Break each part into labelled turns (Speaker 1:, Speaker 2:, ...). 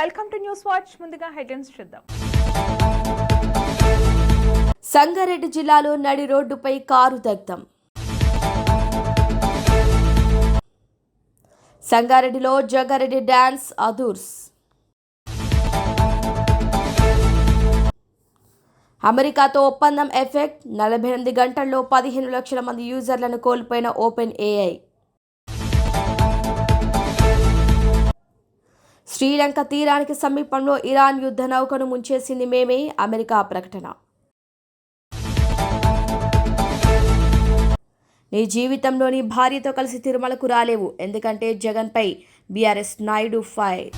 Speaker 1: Welcome to news watch. ముందుగా headlines చూద్దాం.
Speaker 2: సంగారెడ్డి జిల్లాలో నడి రోడ్డుపై కారు దగ్ధం. సంగారెడ్డిలో జగ్గారెడ్డి డ్యాన్స్ అదూర్స్. అమెరికాతో ఒప్పందం ఎఫెక్ట్. 48 గంటల్లో 15 లక్షల మంది యూజర్లను కోల్పోయిన ఓపెన్ ఏఐ. శ్రీలంక తీరానికి సమీపంలో ఇరాన్ యుద్ధ నౌకను ముంచేసింది మేమే, అమెరికా ప్రకటన. నీ జీవితంలో నీ భార్యతో కలిసి తిరుమలకు రాలేవు, ఎందుకంటే జగన్పై బీఆర్ఎస్ నాయుడు ఫైర్.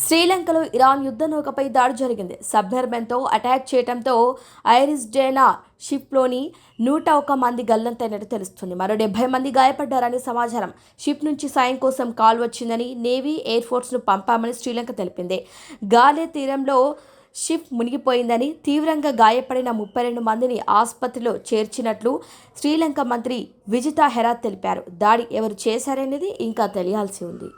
Speaker 2: శ్రీలంకలో ఇరాన్ యుద్ధ నౌకపై దాడి జరిగింది. సబ్మెర్మెన్తో అటాక్ చేయడంతో ఐరిస్ డేనా షిప్లోని 101 మంది గల్లంతైనట్టు తెలుస్తుంది. మరో 70 మంది గాయపడ్డారని సమాచారం. షిప్ నుంచి సాయం కోసం కాల్ వచ్చిందని, నేవీ, ఎయిర్ ఫోర్స్ను పంపామని శ్రీలంక తెలిపింది. గాలే తీరంలో షిప్ మునిగిపోయిందని, తీవ్రంగా గాయపడిన 32 మందిని ఆసుపత్రిలో చేర్చినట్లు శ్రీలంక మంత్రి విజితా హెరాత్ తెలిపారు. దాడి ఎవరు చేశారనేది ఇంకా తెలియాల్సి ఉంది.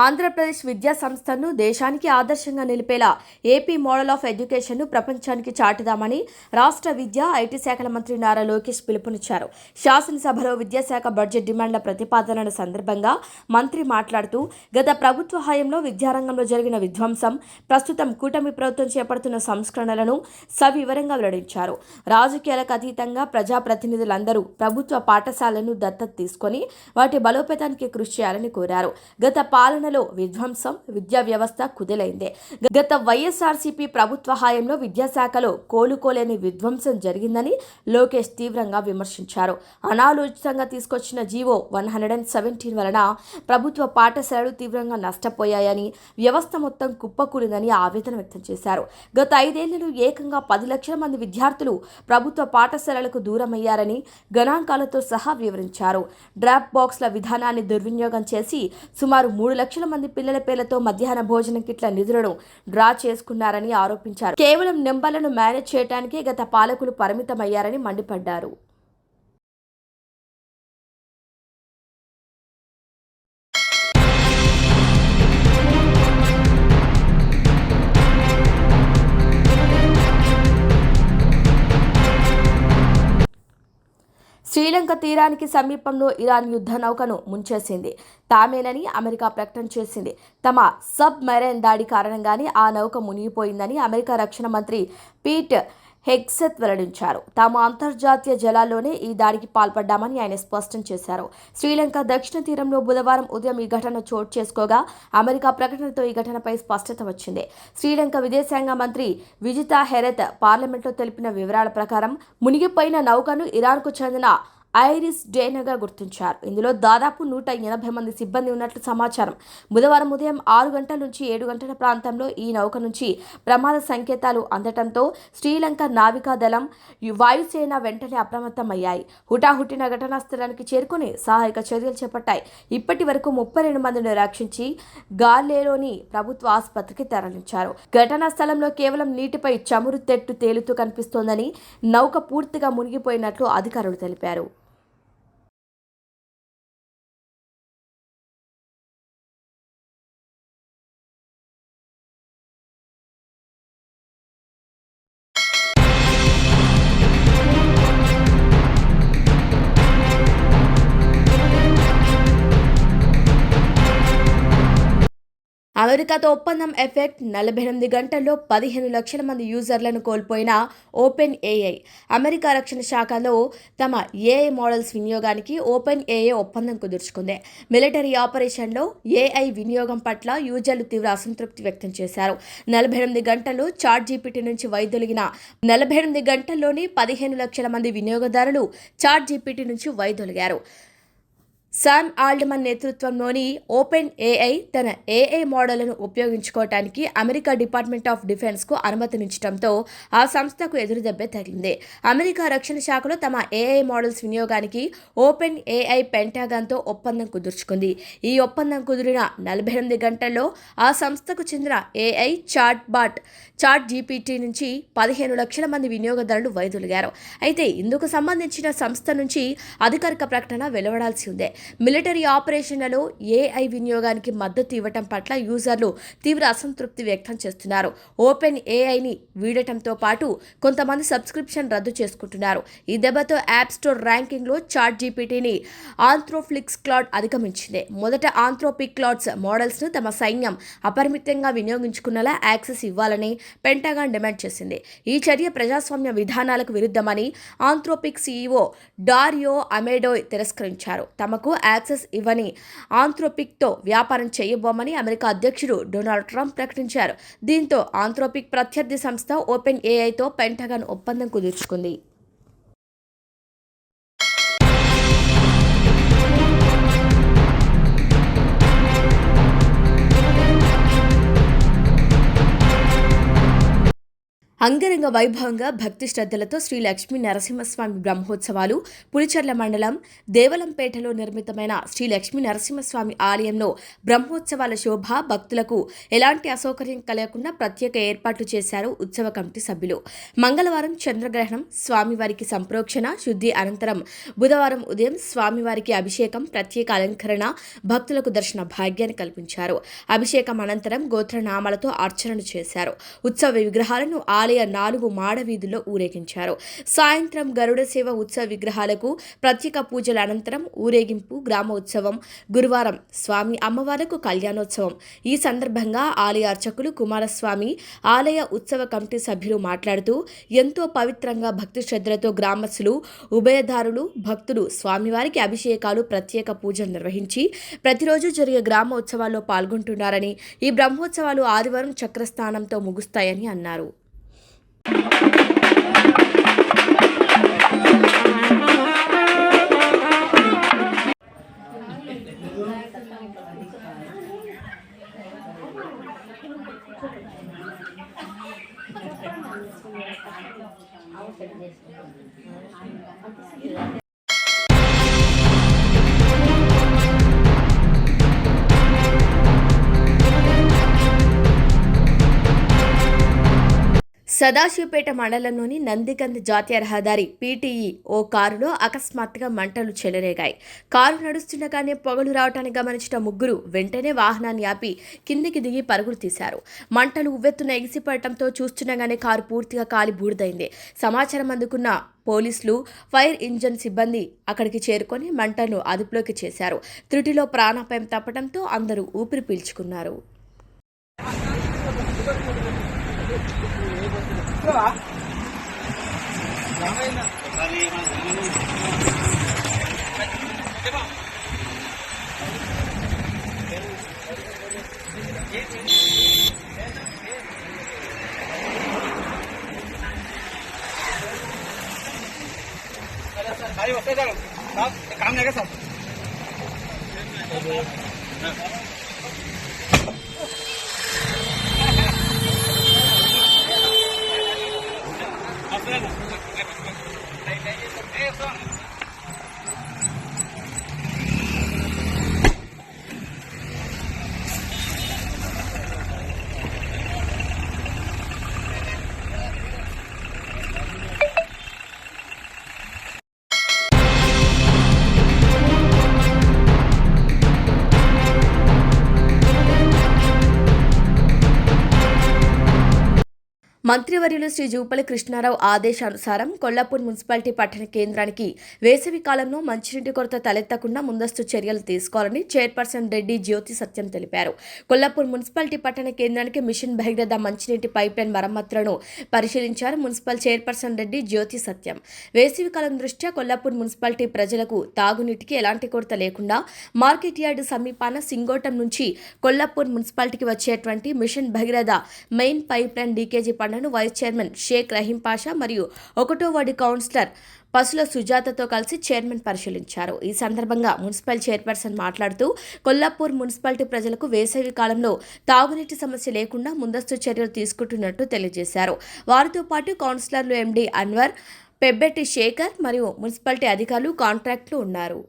Speaker 2: ఆంధ్రప్రదేశ్ విద్యా సంస్థను దేశానికి ఆదర్శంగా నిలిపేలా ఏపీ మోడల్ ఆఫ్ ఎడ్యుకేషన్ను ప్రపంచానికి చాటుదామని రాష్ట్ర విద్యా, ఐటీ శాఖల మంత్రి నారా లోకేష్ పిలుపునిచ్చారు. శాసనసభలో విద్యాశాఖ బడ్జెట్ డిమాండ్ల ప్రతిపాదనల సందర్భంగా మంత్రి మాట్లాడుతూ, గత ప్రభుత్వ హయాంలో విద్యారంగంలో జరిగిన విధ్వంసం, ప్రస్తుతం కూటమి ప్రభుత్వం చేపడుతున్న సంస్కరణలను సవివరంగా వెల్లడించారు. రాజకీయాలకు అతీతంగా ప్రజాప్రతినిధులందరూ ప్రభుత్వ పాఠశాలను దత్తత తీసుకొని వాటి బలోపేతానికి కృషి చేయాలని కోరారు. గత పాలనలో విధ్వంసం, విద్యా వ్యవస్థ కుదేలైందే. గత వైఎస్ఆర్సీపీ ప్రభుత్వ హయాంలో విద్యాశాఖలో కోలుకోలేని విధ్వంసం జరిగిందని లోకేష్ తీవ్రంగా విమర్శించారు. అనాలోచితంగా తీసుకొచ్చిన జీవో 117 వలన ప్రభుత్వ పాఠశాలలు తీవ్రంగా నష్టపోయాయని, వ్యవస్థ మొత్తం కుప్పకూలిందని ఆవేదన వ్యక్తం చేశారు. గత 5 ఏళ్లలో ఏకంగా 10 లక్షల మంది విద్యార్థులు ప్రభుత్వ పాఠశాలలకు దూరమయ్యారని గణాంకాలతో సహా వివరించారు. డ్రాప్ బాక్స్ల విధానాన్ని దుర్వినియోగం చేసి సుమారు 3 లక్షల మంది పిల్లల పేర్లతో మధ్యాహ్న భోజన కిట్ల నిధులను డ్రా చేసుకున్నారని ఆరోపించారు. కేవలం నెంబర్లను మేనేజ్ చేయడానికే గత పాలకులు పరిమితమయ్యారని మండిపడ్డారు. శ్రీలంక తీరానికి సమీపంలో ఇరాన్ యుద్ధ నౌకను ముంచేసింది తామేనని అమెరికా ప్రకటన చేసింది. తమ సబ్ మెరైన్ దాడి కారణంగానే ఆ నౌక మునిగిపోయిందని అమెరికా రక్షణ మంత్రి పీట్ హెగ్సెత్ వెల్లడించారు. తాము అంతర్జాతీయ జలాల్లోనే ఈ దాడికి పాల్పడ్డామని ఆయన స్పష్టం చేశారు. శ్రీలంక దక్షిణ తీరంలో బుధవారం ఉదయం ఈ ఘటన చోటు చేసుకోగా అమెరికా ప్రకటనతో ఈ ఘటనపై స్పష్టత వచ్చింది. శ్రీలంక విదేశాంగ మంత్రి విజితా హెరాత్ పార్లమెంట్లో తెలిపిన వివరాల ప్రకారం మునిగిపోయిన నౌకను ఇరాన్కు చెందిన ఐరిస్ డేనాగా గుర్తించారు. ఇందులో దాదాపు 180 మంది సిబ్బంది ఉన్నట్లు సమాచారం. బుధవారం ఉదయం 6 గంటల నుంచి 7 గంటల ప్రాంతంలో ఈ నౌక నుంచి ప్రమాద సంకేతాలు అందటంతో శ్రీలంక నావికా దళం, వాయుసేన వెంటనే అప్రమత్తమయ్యాయి. హుటాహుటిన ఘటనా స్థలానికి చేరుకుని సహాయక చర్యలు చేపట్టాయి. ఇప్పటి వరకు 32 మందిని రక్షించి గాలేలోని ప్రభుత్వ ఆసుపత్రికి తరలించారు. ఘటనా స్థలంలో కేవలం నీటిపై చమురు తెట్టు తేలుతూ కనిపిస్తోందని, నౌక పూర్తిగా మునిగిపోయినట్లు అధికారులు తెలిపారు. అమెరికాతో ఒప్పందం ఎఫెక్ట్. 48 గంటల్లో 15 లక్షల మంది యూజర్లను కోల్పోయిన ఓపెన్ ఏఐ. అమెరికా రక్షణ శాఖలో తమ ఏఐ మోడల్స్ వినియోగానికి ఓపెన్ ఏఐ ఒప్పందం కుదుర్చుకుంది. మిలిటరీ ఆపరేషన్లో ఏఐ వినియోగం పట్ల యూజర్లు తీవ్ర అసంతృప్తి వ్యక్తం చేశారు. 48 గంటల్లో చాట్ జీపీటీ నుంచి వైదొలిగిన 48 గంటల్లోనే 15 లక్షల మంది వినియోగదారులు చాట్ జీపీటీ నుంచి వైదొలిగారు. శామ్ ఆల్ట్మన్ నేతృత్వంలోని ఓపెన్ ఏఐ తన ఏఐ మోడళ్లను ఉపయోగించుకోవటానికి అమెరికా డిపార్ట్మెంట్ ఆఫ్ డిఫెన్స్కు అనుమతినిచ్చడంతో ఆ సంస్థకు ఎదురుదెబ్బే తగిలింది. అమెరికా రక్షణ శాఖలో తమ ఏఐ మోడల్స్ వినియోగానికి ఓపెన్ ఏఐ పెంటాగాన్తో ఒప్పందం కుదుర్చుకుంది. ఈ ఒప్పందం కుదిరిన 48 గంటల్లో ఆ సంస్థకు చెందిన ఏఐ చాట్ జీపీటీ నుంచి 15 లక్షల మంది వినియోగదారులు వైదొలిగారు. అయితే ఇందుకు సంబంధించిన సంస్థ నుంచి అధికారిక ప్రకటన వెలువడాల్సి ఉంది. మిలిటరీ ఆపరేషన్లలో ఏఐ వినియోగానికి మద్దతు ఇవ్వటం పట్ల యూజర్లు తీవ్ర అసంతృప్తి వ్యక్తం చేస్తున్నారు. ఓపెన్ ఏఐని వీడటంతో పాటు కొంతమంది సబ్స్క్రిప్షన్ రద్దు చేసుకుంటున్నారు. ఈ దెబ్బతో యాప్ స్టోర్ ర్యాంకింగ్లో చాట్ జీపీటీని ఆంథ్రోఫ్లిక్స్ క్లౌడ్ అధిగమించింది. మొదట ఆంథ్రోపిక్ క్లౌడ్స్ మోడల్స్ను తమ సైన్యం అపరిమితంగా వినియోగించుకునేలా యాక్సెస్ ఇవ్వాలని పెంటగాన్ డిమాండ్ చేసింది. ఈ చర్య ప్రజాస్వామ్య విధానాలకు విరుద్ధమని ఆంథ్రోపిక్ సీఈఓ డారియో అమెడోయ్ తిరస్కరించారు. తమకు యాక్సెస్ ఇవ్వని ఆంథ్రోపిక్తో వ్యాపారం చేయబోమని అమెరికా అధ్యక్షుడు డొనాల్డ్ ట్రంప్ ప్రకటించారు. దీంతో ఆంథ్రోపిక్ ప్రత్యర్థి సంస్థ ఓపెన్ ఏఐతో పెంటగాన్ ఒప్పందం కుదుర్చుకుంది. అంగరంగ వైభవంగా భక్తి శ్రద్ధలతో శ్రీ లక్ష్మీ నరసింహస్వామి బ్రహ్మోత్సవాలు పులిచెర్ల మండలం దేవలంపేటలో నిర్మితమైన శ్రీ లక్ష్మీ నరసింహస్వామి ఆలయంలో బ్రహ్మోత్సవాల శోభ భక్తులకు ఎలాంటి అసౌకర్యం కలగకుండా ప్రత్యేక ఏర్పాట్లు చేశారు ఉత్సవ కమిటీ సభ్యులు. మంగళవారం చంద్రగ్రహణం, స్వామివారికి సంప్రోక్షణ శుద్ధి అనంతరం బుధవారం ఉదయం స్వామివారికి అభిషేకం, ప్రత్యేక అలంకరణ, భక్తులకు దర్శన భాగ్యాన్ని కల్పించారు. అభిషేకం అనంతరం గోత్రనామాలతో అర్చనలు చేశారు. ఉత్సవ విగ్రహాలను ఆలయ 4 మాడ వీధుల్లో ఊరేగించారు. సాయంత్రం గరుడ సేవ ఉత్సవ విగ్రహాలకు ప్రత్యేక పూజల అనంతరం ఊరేగింపు, గ్రామ ఉత్సవం. గురువారం స్వామి అమ్మవార్లకు కళ్యాణోత్సవం. ఈ సందర్భంగా ఆలయ అర్చకులు కుమారస్వామి, ఆలయ ఉత్సవ కమిటీ సభ్యులు మాట్లాడుతూ ఎంతో పవిత్రంగా భక్తి శ్రద్ధలతో గ్రామస్తులు, ఉభయదారులు, భక్తులు స్వామివారికి అభిషేకాలు, ప్రత్యేక పూజలు నిర్వహించి ప్రతిరోజు జరిగే గ్రామ ఉత్సవాల్లో పాల్గొంటున్నారని, ఈ బ్రహ్మోత్సవాలు ఆదివారం చక్రస్నానంతో ముగుస్తాయని అన్నారు. సదాశివపేట మండలంలోని నందికంద్ జాతీయ రహదారి పీటీఈ ఓ కారులో అకస్మాత్తుగా మంటలు చెలరేగాయి. కారు నడుస్తుండగానే పొగలు రావటాన్ని గమనించిన ముగ్గురు వెంటనే వాహనాన్ని ఆపి కిందికి దిగి పరుగులు తీశారు. మంటలు ఉవ్వెత్తున ఎగిసిపడటంతో చూస్తుండగానే కారు పూర్తిగా కాలి బూడిదైంది. సమాచారం అందుకున్న పోలీసులు, ఫైర్ ఇంజన్ సిబ్బంది అక్కడికి చేరుకొని మంటలను అదుపులోకి చేశారు. త్రుటిలో ప్రాణాపాయం తప్పడంతో అందరూ ఊపిరి పీల్చుకున్నారు.
Speaker 3: भाई वैसे जाओ साहब काम नहीं साहब
Speaker 2: మంత్రివర్యులు శ్రీ జూపల్లి కృష్ణారావు ఆదేశానుసారం కొల్లాపూర్ మున్సిపాలిటీ పట్టణ కేంద్రానికి వేసవి కాలంలో మంచినీటి కొరత తలెత్తకుండా ముందస్తు చర్యలు తీసుకోవాలని చైర్పర్సన్ రెడ్డి జ్యోతి సత్యం తెలిపారు. కొల్లాపూర్ మున్సిపాలిటీ పట్టణ కేంద్రానికి మిషన్ భగీరథ మంచినీటి పైప్లైన్ మరమ్మతులను పరిశీలించారు మున్సిపల్ చైర్పర్సన్ రెడ్డి జ్యోతి సత్యం. వేసవి కాలం దృష్ట్యా కొల్లాపూర్ మున్సిపాలిటీ ప్రజలకు తాగునీటికి ఎలాంటి కొరత లేకుండా మార్కెట్ యార్డు సమీపాన సింగోటం నుంచి కొల్లాపూర్ మున్సిపాలిటీకి వచ్చేటువంటి mission Bhagiratha main pipeline leakage పనులను గ్రామాలను వైస్ చైర్మన్ షేక్ రహీం పాషా మరియు 1వ వార్డు కౌన్సిలర్ పసుల సుజాతతో కలిసి చైర్మన్ పరిశీలించారు. ఈ సందర్భంగా మున్సిపల్ చైర్పర్సన్ మాట్లాడుతూ కొల్లాపూర్ మున్సిపాలిటీ ప్రజలకు వేసవి కాలంలో తాగునీటి సమస్య లేకుండా ముందస్తు చర్యలు తీసుకుంటున్నట్టు తెలియజేశారు. వారితో పాటు కౌన్సిలర్లు ఎండి అన్వర్, పెబ్బెట్టి శేఖర్ మరియు మున్సిపాలిటీ అధికారులు, కాంట్రాక్టులు ఉన్నారు.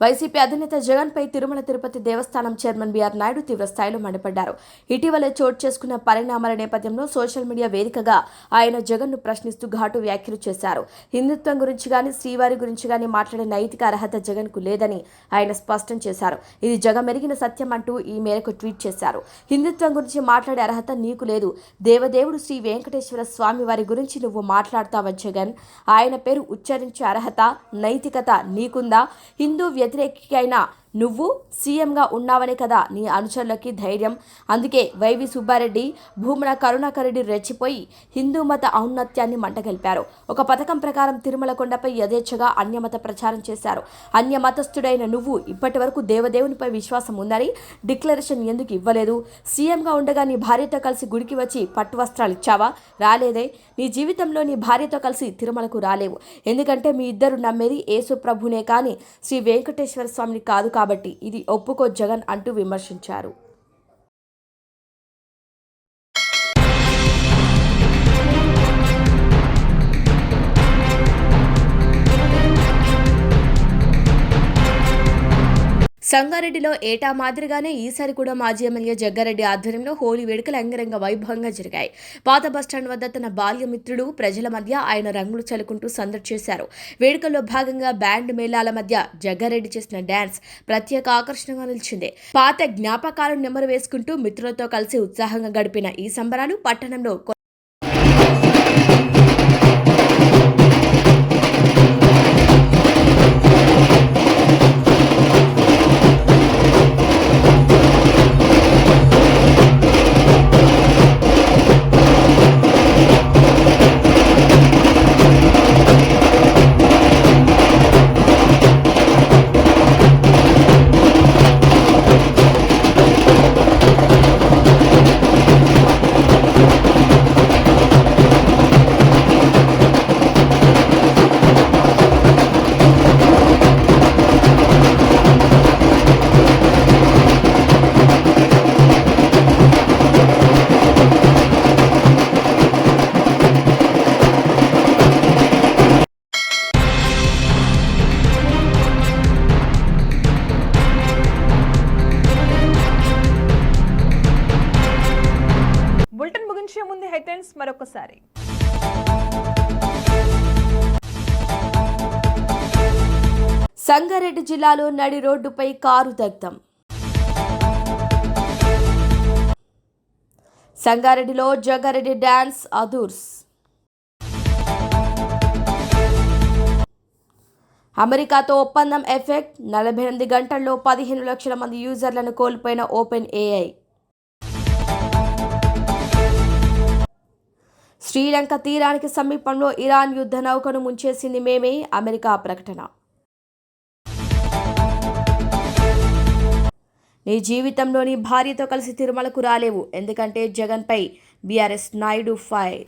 Speaker 2: వైసీపీ అధినేత జగన్పై తిరుమల తిరుపతి దేవస్థానం చైర్మన్ బీఆర్ నాయుడు తీవ్ర స్థాయిలో మండిపడ్డారు. ఇటీవల చోటు చేసుకున్న పరిణామాల నేపథ్యంలో సోషల్ మీడియా వేదికగా ఆయన జగన్ను ప్రశ్నిస్తూ ఘాటు వ్యాఖ్యలు చేశారు. హిందుత్వం గురించి గానీ, శ్రీవారి గురించి గానీ మాట్లాడే నైతిక అర్హత జగన్కు లేదని ఆయన స్పష్టం చేశారు. ఇది జగమెరిగిన సత్యం అంటూ ఈ మేరకు ట్వీట్ చేశారు. హిందుత్వం గురించి మాట్లాడే అర్హత నీకు లేదు. దేవదేవుడు శ్రీ వెంకటేశ్వర స్వామి వారి గురించి నువ్వు మాట్లాడతావా జగన్? ఆయన పేరు ఉచ్చరించే అర్హత, నైతికత నీకుందా? హిందూ వ్యతిరేకికైన నువ్వు సీఎంగా ఉన్నావనే కదా నీ అనుచరులకి ధైర్యం. అందుకే వైవి సుబ్బారెడ్డి, భూమన కరుణాకర్ రెడ్డి రెచ్చిపోయి హిందూ మత ఔన్నత్యాన్ని మంటగలిపారు. ఒక పథకం ప్రకారం తిరుమల కొండపై యథేచ్ఛగా అన్యమత ప్రచారం చేశారు. అన్యమతస్థుడైన నువ్వు ఇప్పటి వరకు దేవదేవునిపై విశ్వాసం ఉందని డిక్లరేషన్ ఎందుకు ఇవ్వలేదు? సీఎంగా ఉండగా నీ భార్యతో కలిసి గుడికి వచ్చి పట్టు వస్త్రాలు ఇచ్చావా? రాలేదే. నీ జీవితంలో నీ భార్యతో కలిసి తిరుమలకు రాలేవు. ఎందుకంటే మీ ఇద్దరు నమ్మేది యేసు ప్రభునే కానీ శ్రీ వెంకటేశ్వర స్వామిని కాదు కాబట్టి ఇది ఒప్పుకో జగన్ అంటూ విమర్శించారు. సంగారెడ్డిలో ఏటా మాదిరిగానే ఈసారి కూడా మాజీ ఎమ్మెల్యే జగ్గారెడ్డి ఆధ్వర్యంలో హోలీ వేడుకలు అంగరంగ వైభవంగా జరిగాయి. పాత బస్టాండ్ వద్ద తన బాల్యమిత్రుడు ప్రజల మధ్య ఆయన రంగులు చల్లుకుంటూ సందడి చేశారు. వేడుకల్లో భాగంగా బ్యాండ్ మేళాల మధ్య జగ్గారెడ్డి చేసిన డ్యాన్స్ ప్రత్యేక ఆకర్షణగా నిలిచింది. పాత జ్ఞాపకాలను నెమరు వేసుకుంటూ మిత్రులతో కలిసి ఉత్సాహంగా గడిపిన ఈ సంబరాలు పట్టణంలో
Speaker 1: ముందు హెడ్లైన్స్ మరొకసారి.
Speaker 2: సంగారెడ్డి జిల్లాలో నడి రోడ్డుపై కారు దగ్ధం. సంగారెడ్డిలో జగ్గారెడ్డి డ్యాన్స్ అదూర్స్. అమెరికాతో ఒప్పందం ఎఫెక్ట్, 48 గంటల్లో 15 లక్షల మంది యూజర్లను కోల్పోయిన ఓపెన్ ఏఐ. శ్రీలంక తీరానికి సమీపంలో ఇరాన్ యుద్ధ నౌకను ముంచేసింది మేమే, అమెరికా ప్రకటన. నీ జీవితంలో నీ భార్యతో కలిసి తిరుమలకు రాలేవు. ఎందుకంటే జగన్పై బీఆర్ఎస్ నాయుడు ఫైర్.